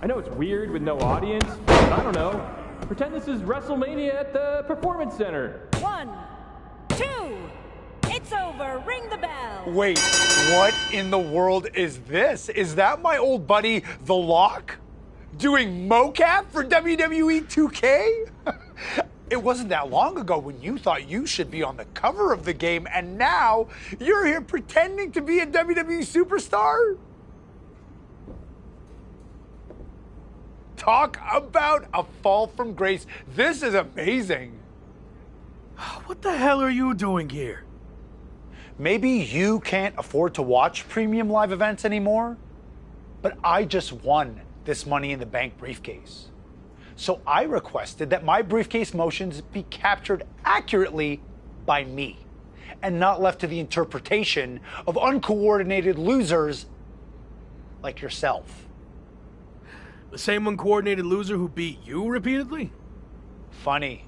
I know it's weird with no audience, but I don't know. Pretend this is WrestleMania at the Performance Center. 1, 2, it's over. Ring the bell. Wait, what in the world is this? Is that my old buddy, The Lock? Doing mocap for WWE 2K? It wasn't that long ago when you thought you should be on the cover of the game, and now you're here pretending to be a WWE superstar? Talk about a fall from grace. This is amazing. What the hell are you doing here? Maybe you can't afford to watch premium live events anymore, but I just won this Money in the Bank briefcase. So I requested that my briefcase motions be captured accurately by me and not left to the interpretation of uncoordinated losers like yourself. The same uncoordinated loser who beat you repeatedly? Funny.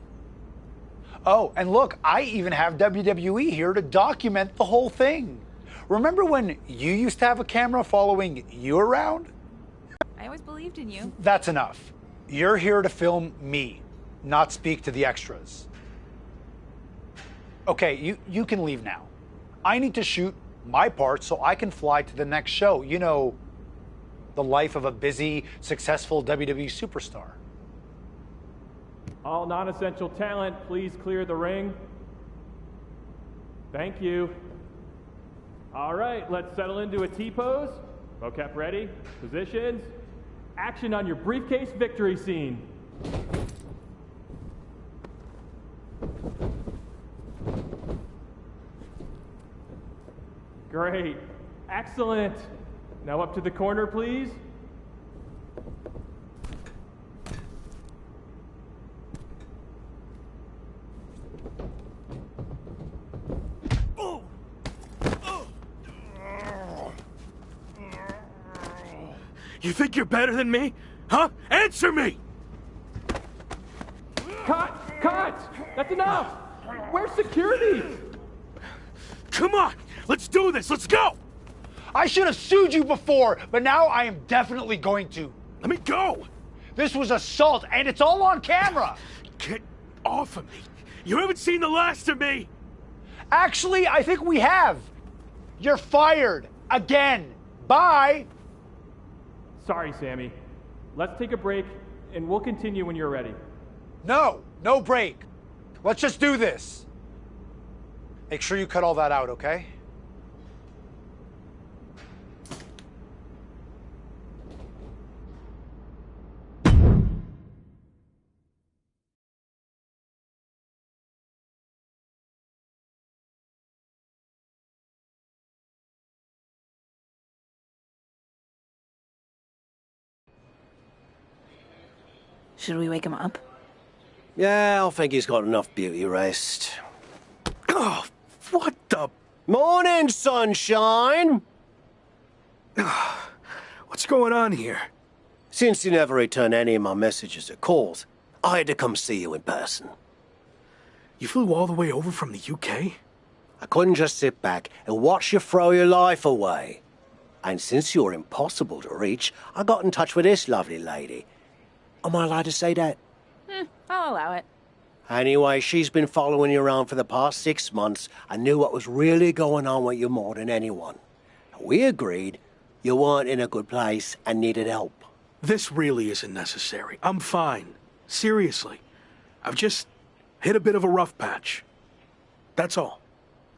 Oh, and look, I even have WWE here to document the whole thing. Remember when you used to have a camera following you around? I always believed in you. That's enough. You're here to film me, not speak to the extras. Okay, you can leave now. I need to shoot my part so I can fly to the next show. You know, the life of a busy, successful WWE superstar. All non-essential talent, please clear the ring. Thank you. All right, let's settle into a T-pose. Mocap ready, positions. Action on your briefcase victory scene. Great, excellent. Now up to the corner, please. You think you're better than me? Huh? Answer me! Cut! Cut! That's enough! Where's security? Come on! Let's do this! Let's go! I should have sued you before, but now I am definitely going to. Let me go! This was assault, and it's all on camera! Get off of me! You haven't seen the last of me! Actually, I think we have. You're fired. Again. Bye! Sorry, Sammy. Let's take a break, and we'll continue when you're ready. No, no break. Let's just do this. Make sure you cut all that out, okay? Should we wake him up? Yeah, I think he's got enough beauty rest. Oh, what the... Morning, sunshine! What's going on here? Since you never returned any of my messages or calls, I had to come see you in person. You flew all the way over from the UK? I couldn't just sit back and watch you throw your life away. And since you're impossible to reach, I got in touch with this lovely lady. Am I allowed to say that? I'll allow it. Anyway, she's been following you around for the past 6 months and knew what was really going on with you more than anyone. We agreed you weren't in a good place and needed help. This really isn't necessary. I'm fine. Seriously. I've just hit a bit of a rough patch. That's all.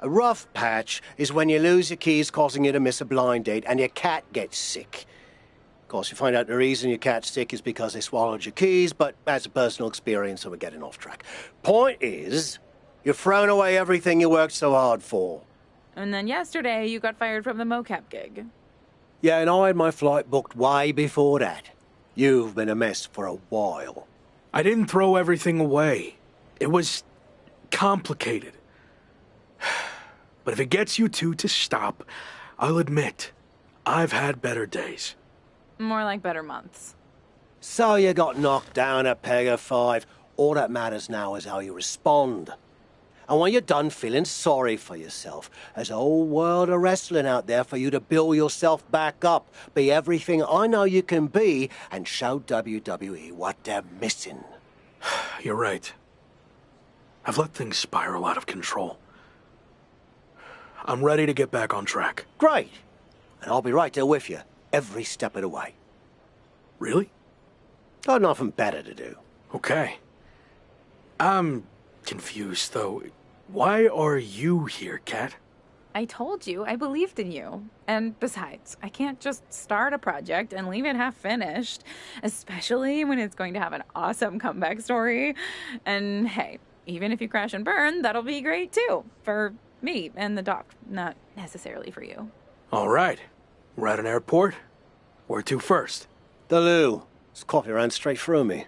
A rough patch is when you lose your keys, causing you to miss a blind date, and your cat gets sick. Of course, you find out the reason your cat's sick is because they swallowed your keys, but that's a personal experience, so we're getting off track. Point is, you've thrown away everything you worked so hard for. And then yesterday, you got fired from the mocap gig. Yeah, and I had my flight booked way before that. You've been a mess for a while. I didn't throw everything away. It was complicated. But if it gets you two to stop, I'll admit, I've had better days. More like better months. So you got knocked down a peg of 5. All that matters now is how you respond. And when you're done feeling sorry for yourself, there's a whole world of wrestling out there for you to build yourself back up, be everything I know you can be, and show WWE what they're missing. You're right. I've let things spiral out of control. I'm ready to get back on track. Great. And I'll be right there with you, every step of the way. Really? Got nothing better to do. Okay. I'm confused, though. Why are you here, Kat? I told you, I believed in you. And besides, I can't just start a project and leave it half finished, especially when it's going to have an awesome comeback story. And hey, even if you crash and burn, that'll be great too. For me and the doc, not necessarily for you. All right. We're at an airport. Where to first? The loo. This coffee ran straight through me.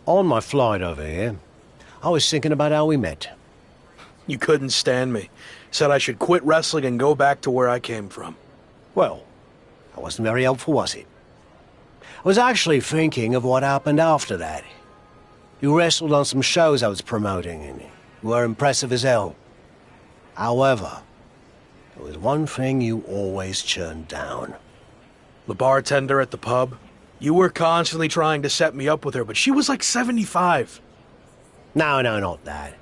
On my flight over here, I was thinking about how we met. You couldn't stand me. Said I should quit wrestling and go back to where I came from. Well, that wasn't very helpful, was it? I was actually thinking of what happened after that. You wrestled on some shows I was promoting, and you were impressive as hell. However, there was one thing you always turned down. The bartender at the pub? You were constantly trying to set me up with her, but she was like 75. No, not that.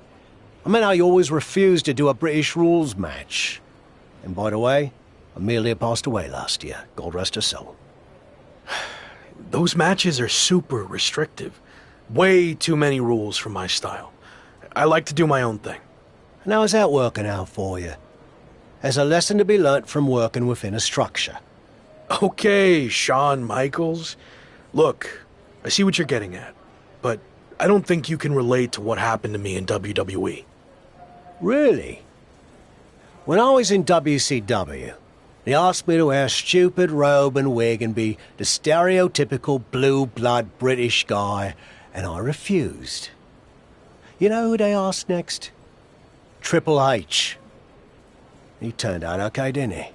I meant how you always refused to do a British rules match. And by the way, Amelia passed away last year. God rest her soul. Those matches are super restrictive. Way too many rules for my style. I like to do my own thing. And how's that working out for you? There's a lesson to be learnt from working within a structure. Okay, Shawn Michaels. Look, I see what you're getting at, but I don't think you can relate to what happened to me in WWE. Really? When I was in WCW, they asked me to wear a stupid robe and wig and be the stereotypical blue-blood British guy, and I refused. You know who they asked next? Triple H. He turned out okay, didn't he?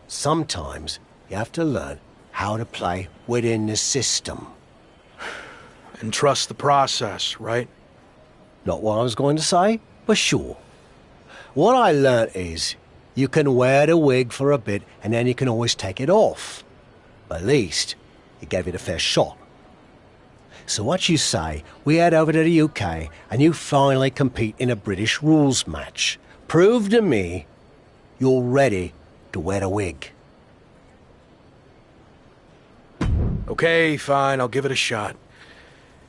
Sometimes you have to learn how to play within the system. And trust the process, right? Not what I was going to say, but sure. What I learnt is you can wear the wig for a bit and then you can always take it off. At least you gave it a fair shot. So what you say, we head over to the UK and you finally compete in a British rules match. Prove to me you're ready to wear a wig. Okay, fine, I'll give it a shot.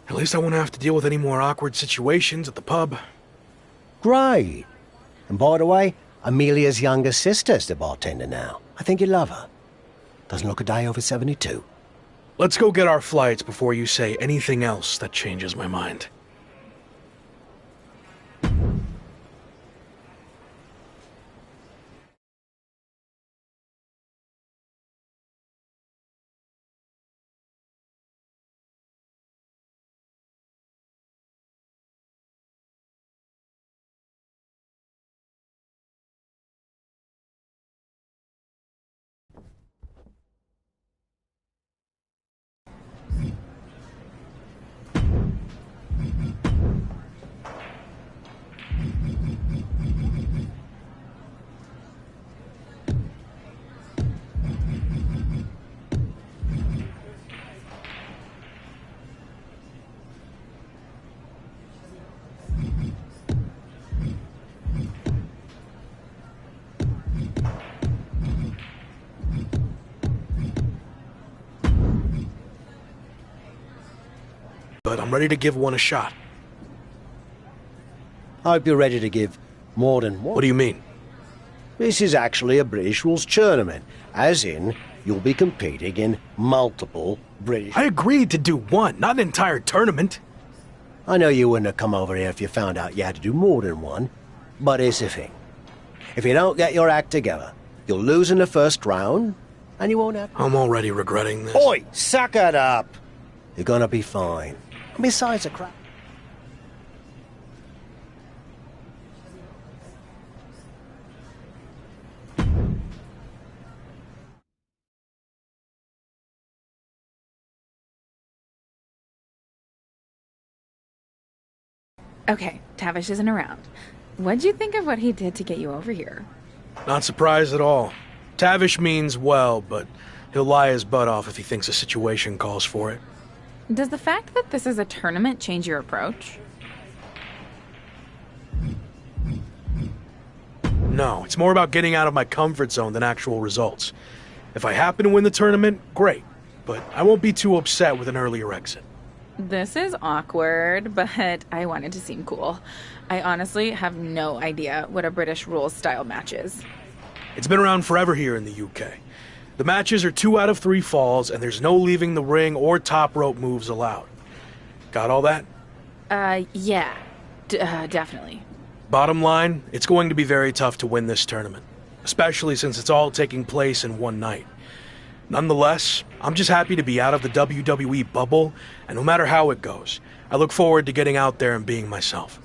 At least I won't have to deal with any more awkward situations at the pub. Great. And by the way, Amelia's younger sister's the bartender now. I think you love her. Doesn't look a day over 72. let's go get our flights before you say anything else that changes my mind. But I'm ready to give one a shot. I hope you're ready to give more than one. What do you mean? This is actually a British rules tournament, as in, you'll be competing in multiple British... I agreed to do one, not an entire tournament. I know you wouldn't have come over here if you found out you had to do more than one, but here's the thing. If you don't get your act together, you'll lose in the first round, and you won't have... I'm already regretting this. Oi, suck it up! You're gonna be fine. Besides a crap... Okay, Tavish isn't around. What'd you think of what he did to get you over here? Not surprised at all. Tavish means well, but he'll lie his butt off if he thinks a situation calls for it. Does the fact that this is a tournament change your approach? No, it's more about getting out of my comfort zone than actual results. If I happen to win the tournament, great, but I won't be too upset with an earlier exit. This is awkward, but I wanted to seem cool. I honestly have no idea what a British rules style match is. It's been around forever here in the UK. The matches are 2 out of 3 falls, and there's no leaving the ring or top rope moves allowed. Got all that? Yeah. Definitely. Bottom line, it's going to be very tough to win this tournament, especially since it's all taking place in one night. Nonetheless, I'm just happy to be out of the WWE bubble, and no matter how it goes, I look forward to getting out there and being myself.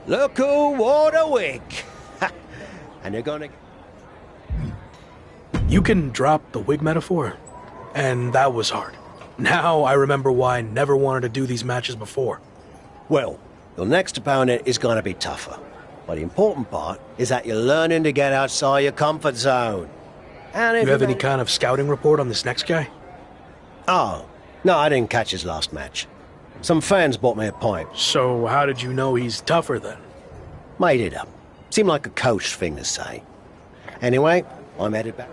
Look who wore the wig. And you're gonna... You can drop the wig metaphor, and that was hard. Now I remember why I never wanted to do these matches before. Well, your next opponent is gonna be tougher. But the important part is that you're learning to get outside your comfort zone. And if You have any kind of scouting report on this next guy? Oh, no, I didn't catch his last match. Some fans bought me a pint. So how did you know he's tougher then? Made it up. Seemed like a coach thing to say. Anyway, I'm headed back.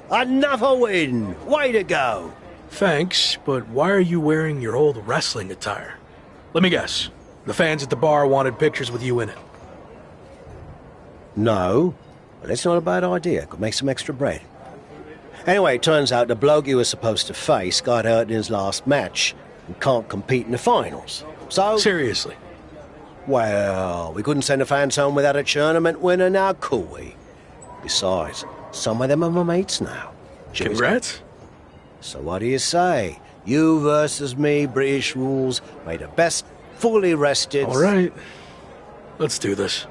Another win! Way to go! Thanks, but why are you wearing your old wrestling attire? Let me guess. The fans at the bar wanted pictures with you in it. No, but it's not a bad idea. Could make some extra bread. Anyway, it turns out the bloke you were supposed to face got hurt in his last match and can't compete in the finals. So... Seriously. Well, we couldn't send the fans home without a tournament winner now, could we? Besides, some of them are my mates now. Congrats. So what do you say? You versus me, British rules, may the best fully rested... All right. Let's do this.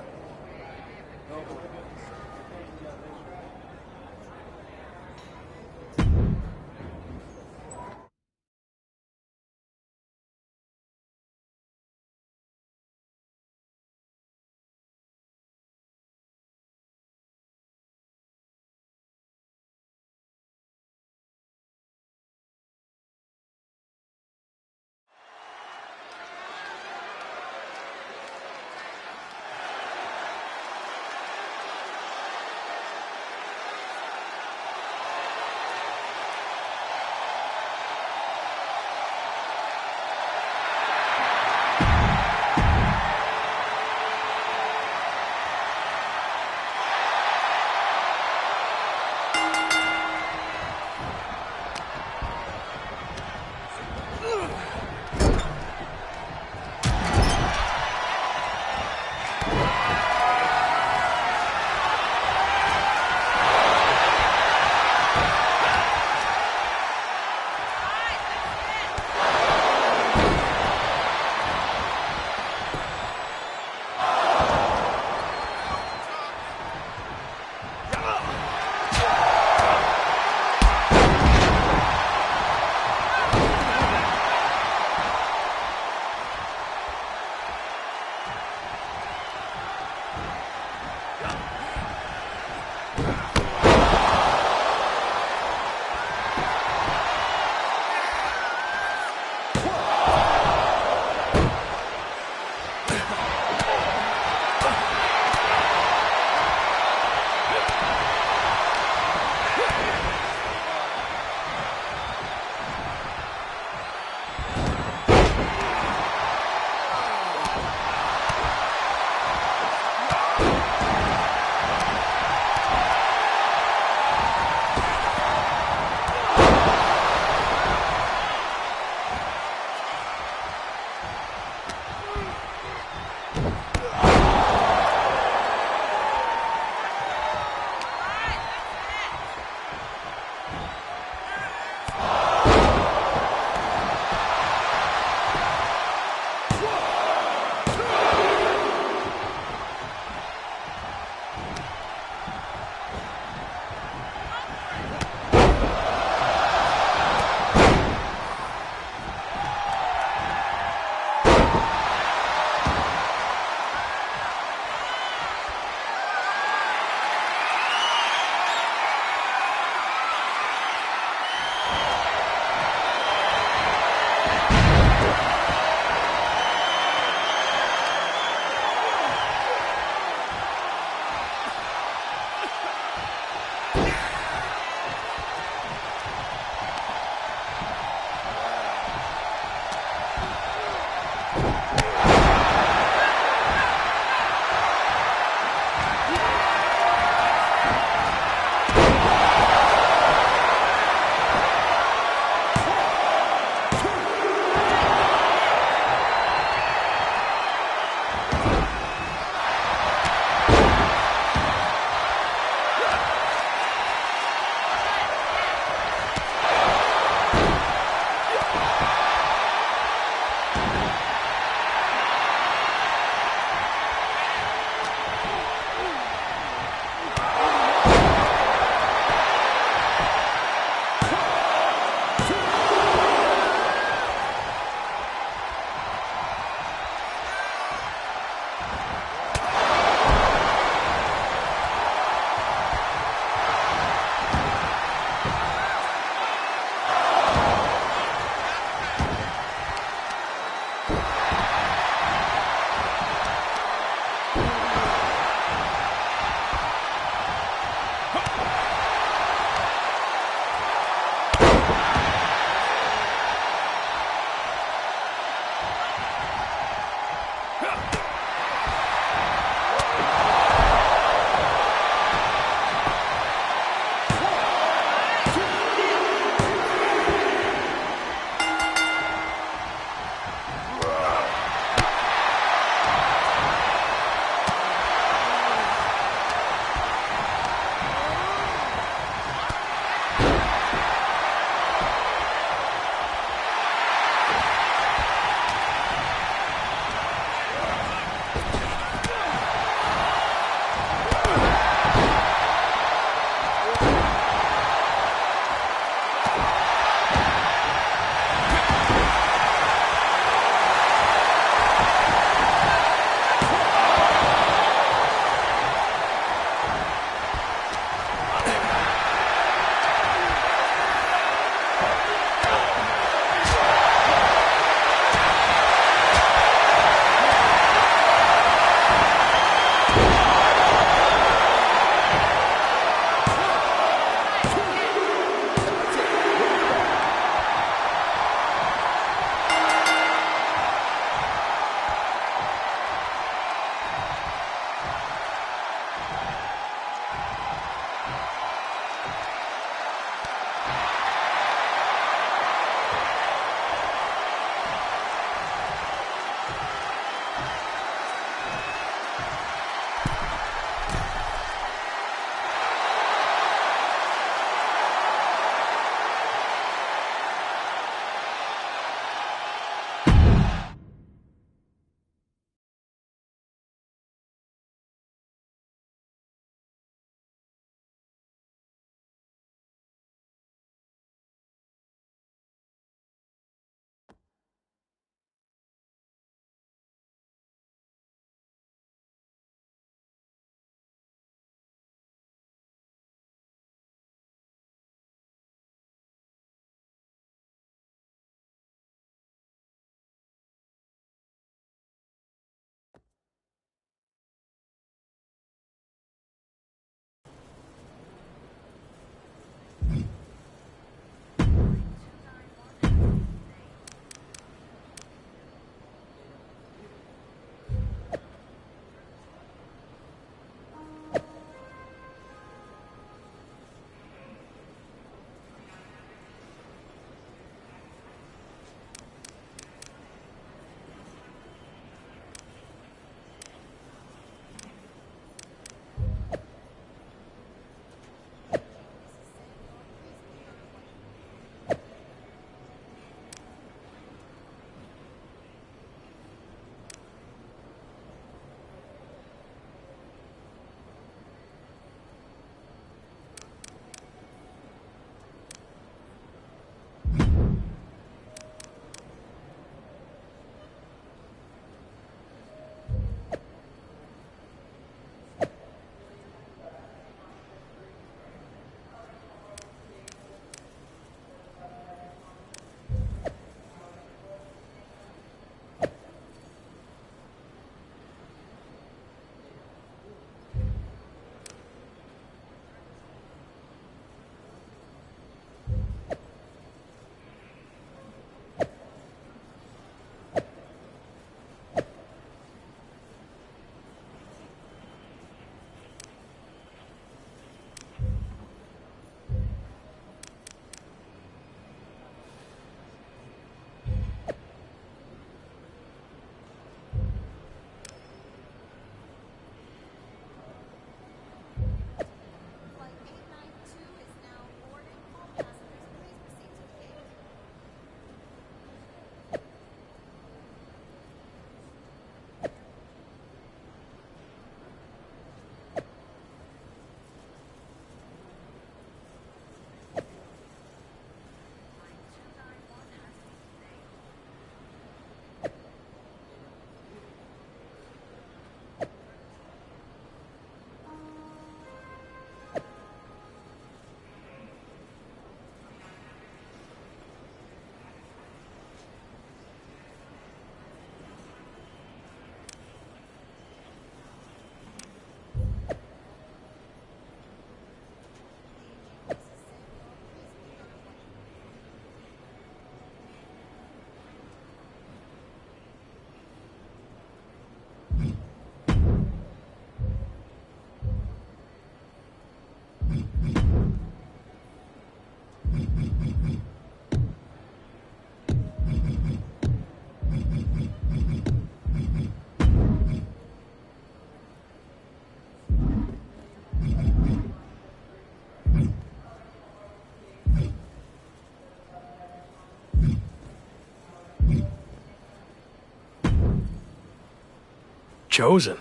Chosen,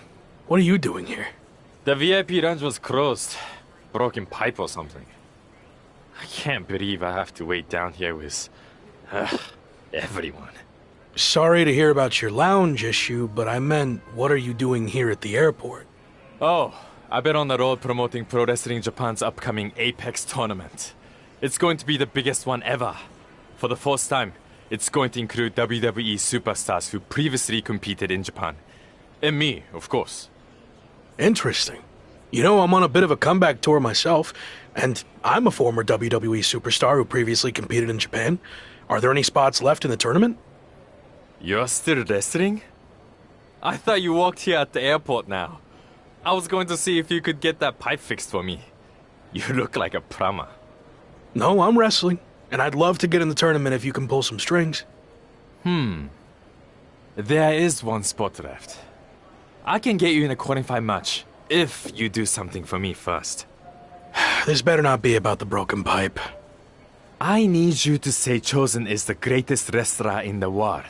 what are you doing here? The VIP lounge was closed. Broken pipe or something. I can't believe I have to wait down here with everyone. Sorry to hear about your lounge issue, but I meant, what are you doing here at the airport? Oh, I've been on the road promoting Pro Wrestling Japan's upcoming Apex tournament. It's going to be the biggest one ever. For the first time, it's going to include WWE superstars who previously competed in Japan. And me, of course. Interesting. You know, I'm on a bit of a comeback tour myself, and I'm a former WWE superstar who previously competed in Japan. Are there any spots left in the tournament? You're still wrestling? I thought you walked here at the airport now. I was going to see if you could get that pipe fixed for me. You look like a plumber. No, I'm wrestling, and I'd love to get in the tournament if you can pull some strings. There is one spot left. I can get you in a qualifying match, if you do something for me first. This better not be about the broken pipe. I need you to say Chosen is the greatest wrestler in the world.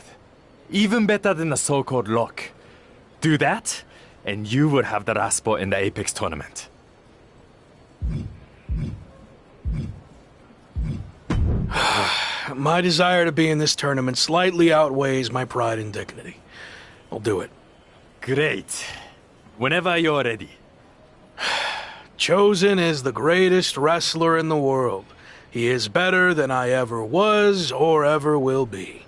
Even better than the so-called Lock. Do that, and you will have the last spot in the Apex tournament. My desire to be in this tournament slightly outweighs my pride and dignity. I'll do it. Great. Whenever you're ready. Chosen is the greatest wrestler in the world. He is better than I ever was or ever will be.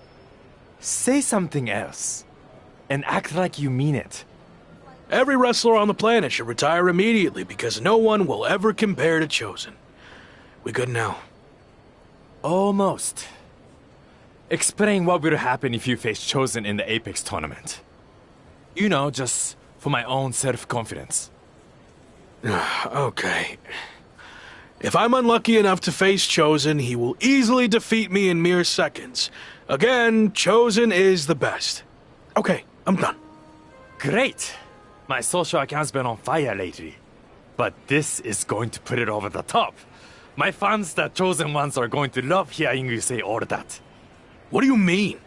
Say something else. And act like you mean it. Every wrestler on the planet should retire immediately because no one will ever compare to Chosen. We good now? Almost. Explain what will happen if you face Chosen in the Apex tournament. You know, just for my own self-confidence. Okay. If I'm unlucky enough to face Chosen, he will easily defeat me in mere seconds. Again, Chosen is the best. Okay, I'm done. Great! My social account's been on fire lately. But this is going to put it over the top. My fans, the Chosen ones, are going to love hearing you say all that. What do you mean?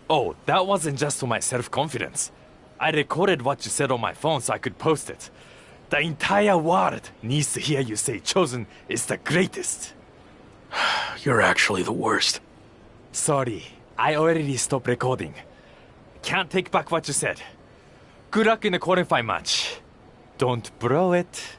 Oh, that wasn't just for my self-confidence. I recorded what you said on my phone so I could post it. The entire world needs to hear you say Chosen is the greatest. You're actually the worst. Sorry, I already stopped recording. Can't take back what you said. Good luck in the qualifying match. Don't blow it.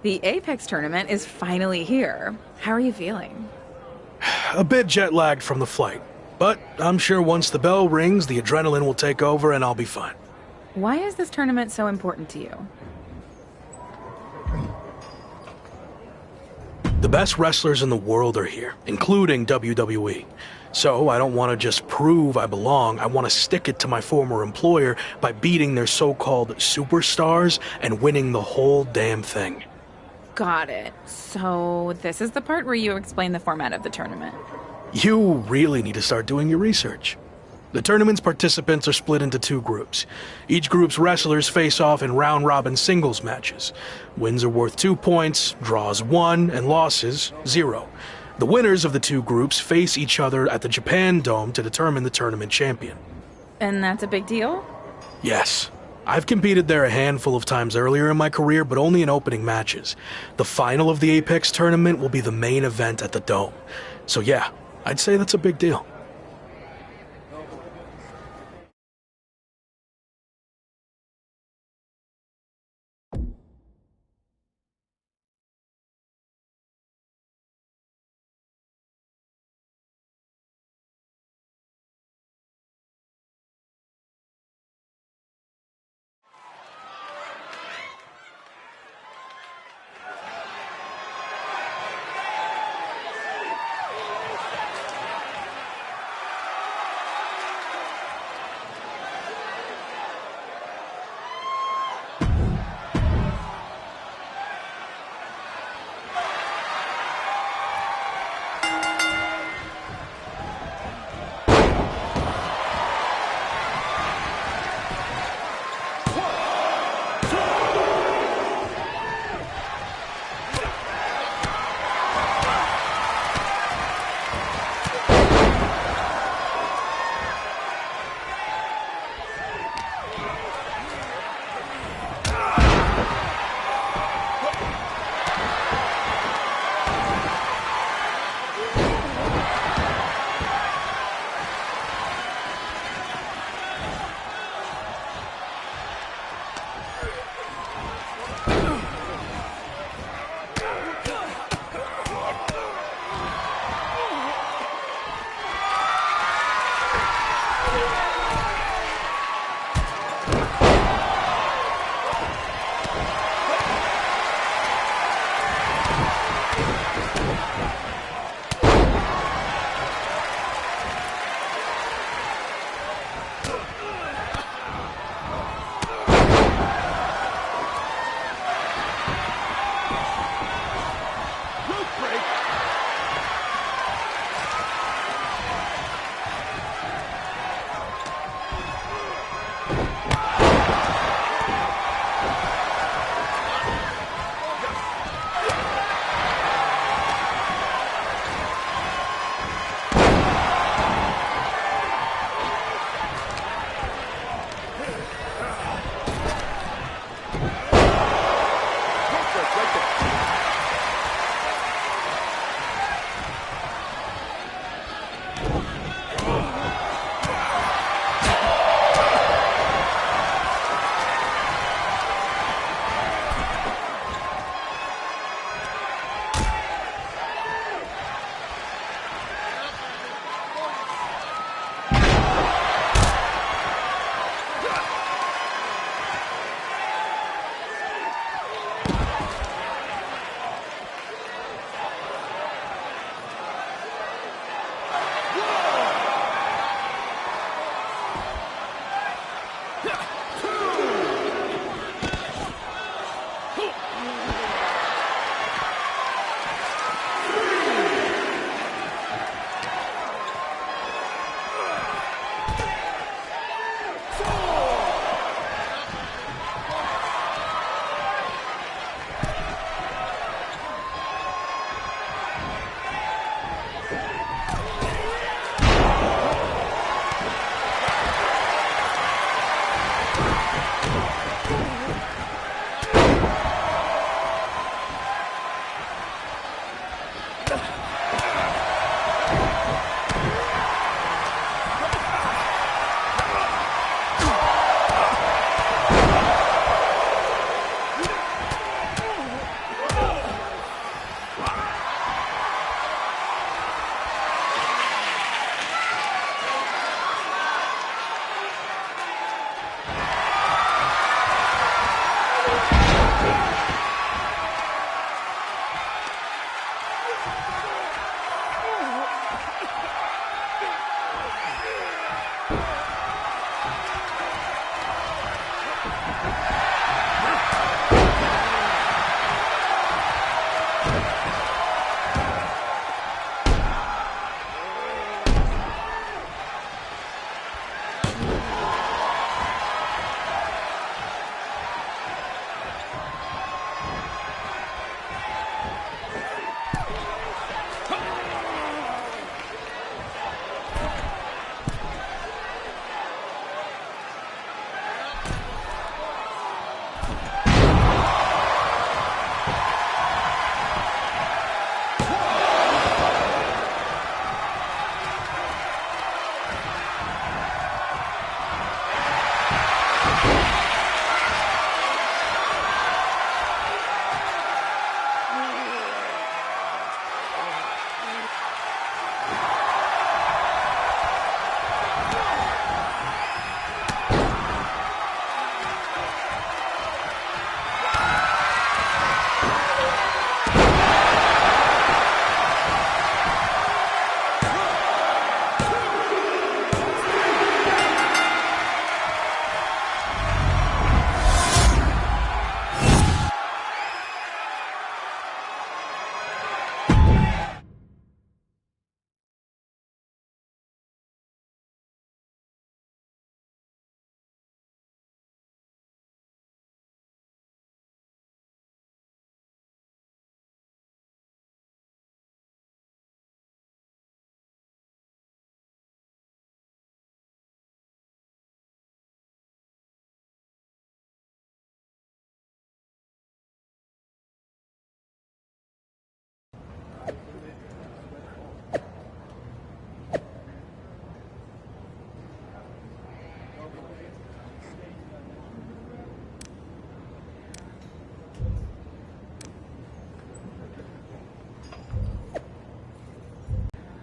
The Apex tournament is finally here. How are you feeling? A bit jet lagged from the flight, but I'm sure once the bell rings, the adrenaline will take over and I'll be fine. Why is this tournament so important to you? The best wrestlers in the world are here, including WWE. So I don't want to just prove I belong, I want to stick it to my former employer by beating their so-called superstars and winning the whole damn thing. Got it. So this is the part where you explain the format of the tournament. You really need to start doing your research. The tournament's participants are split into 2 groups. Each group's wrestlers face off in round-robin singles matches. Wins are worth 2 points, draws 1, and losses 0. The winners of the 2 groups face each other at the Japan Dome to determine the tournament champion. And that's a big deal? Yes. I've competed there a handful of times earlier in my career, but only in opening matches. The final of the Apex tournament will be the main event at the Dome. So yeah, I'd say that's a big deal.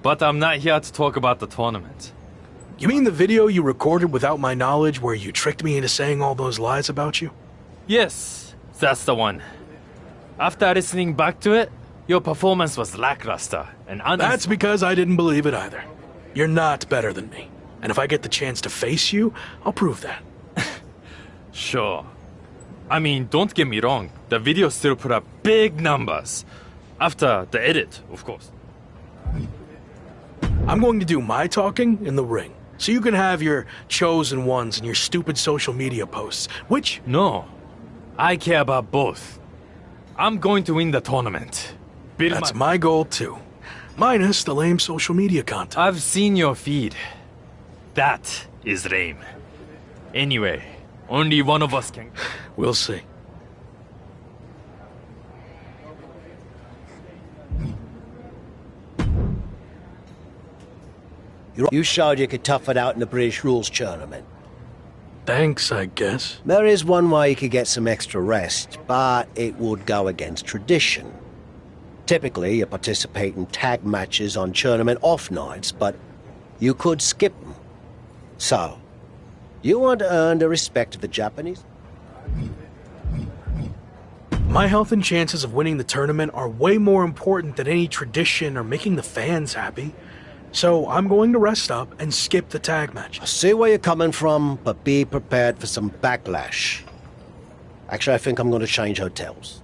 But I'm not here to talk about the tournament. You mean the video you recorded without my knowledge where you tricked me into saying all those lies about you? Yes, that's the one. After listening back to it, your performance was lackluster and That's because I didn't believe it either. You're not better than me. And if I get the chance to face you, I'll prove that. Sure. I mean, don't get me wrong. The video still put up big numbers. After the edit, of course. I'm going to do my talking in the ring. So you can have your chosen ones and your stupid social media posts, which... No. I care about both. I'm going to win the tournament. That's my goal too. Minus the lame social media content. I've seen your feed. That is lame. Anyway, only one of us can... We'll see. You showed you could tough it out in the British Rules tournament. Thanks, I guess. There is one way you could get some extra rest, but it would go against tradition. Typically, you participate in tag matches on tournament off nights, but you could skip them. So, you want to earn the respect of the Japanese? My health and chances of winning the tournament are way more important than any tradition or making the fans happy. So I'm going to rest up and skip the tag match. I see where you're coming from, but be prepared for some backlash. Actually, I think I'm going to change hotels.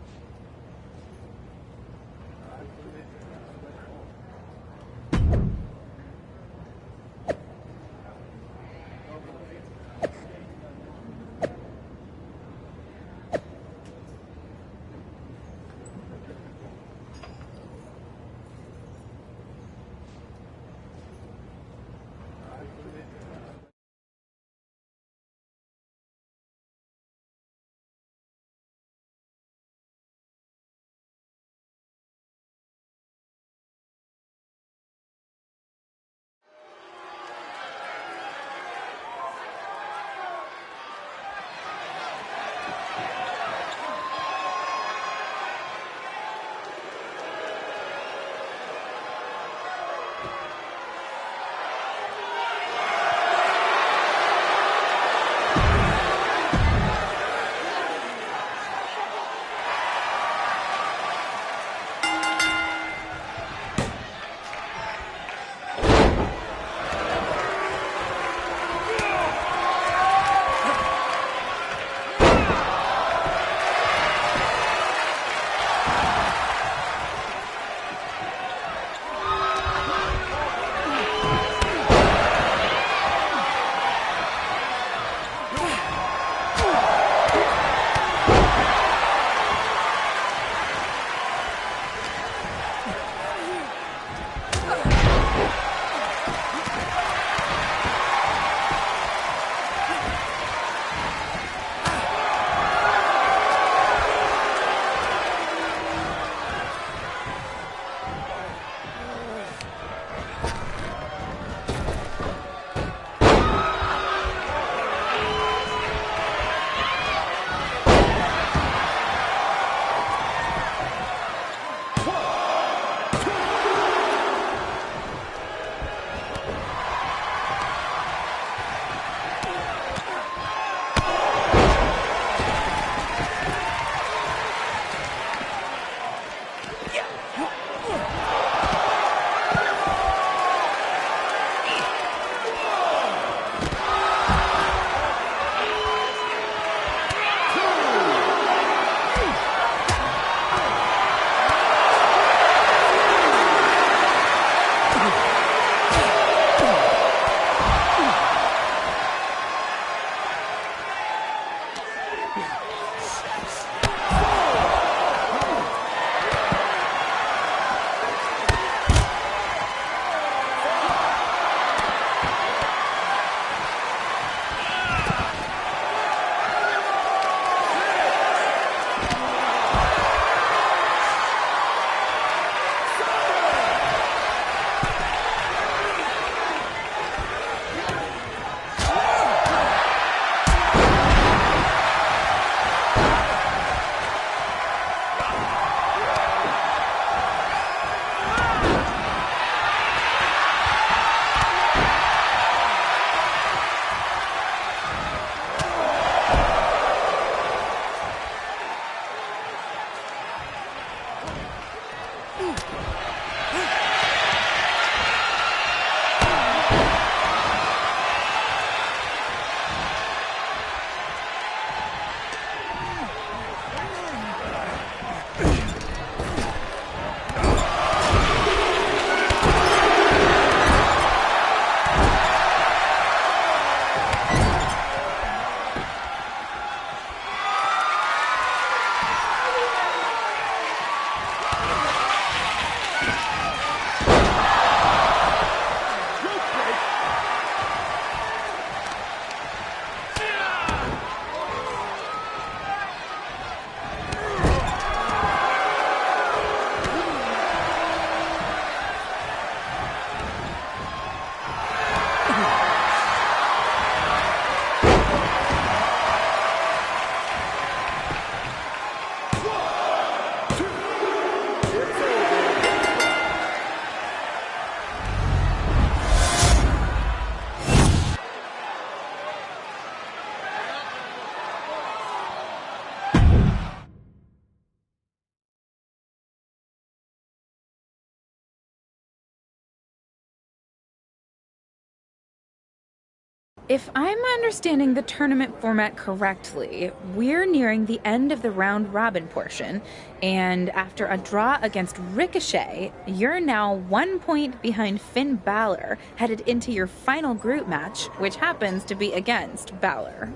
If I'm understanding the tournament format correctly, we're nearing the end of the round-robin portion, and after a draw against Ricochet, you're now 1 point behind Finn Balor, headed into your final group match, which happens to be against Balor.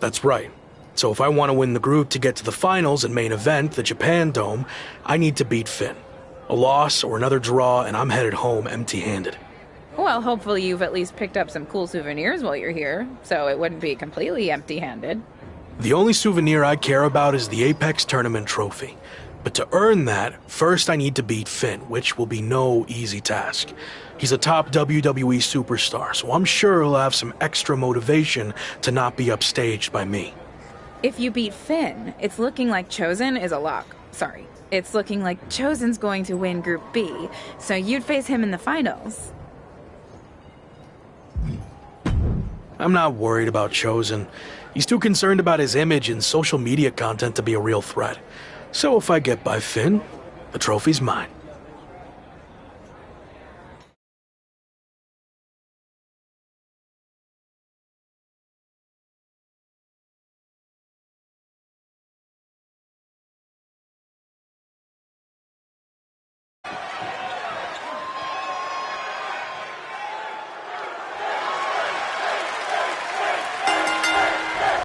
That's right. So if I want to win the group to get to the finals and main event, the Japan Dome, I need to beat Finn. A loss or another draw, and I'm headed home empty-handed. Well, hopefully you've at least picked up some cool souvenirs while you're here, so it wouldn't be completely empty-handed. The only souvenir I care about is the Apex Tournament trophy. But to earn that, first I need to beat Finn, which will be no easy task. He's a top WWE superstar, so I'm sure he'll have some extra motivation to not be upstaged by me. If you beat Finn, it's looking like Chosen is a lock. Sorry, it's looking like Chosen's going to win Group B, so you'd face him in the finals. I'm not worried about Chosen. He's too concerned about his image and social media content to be a real threat. So if I get by Finn, the trophy's mine.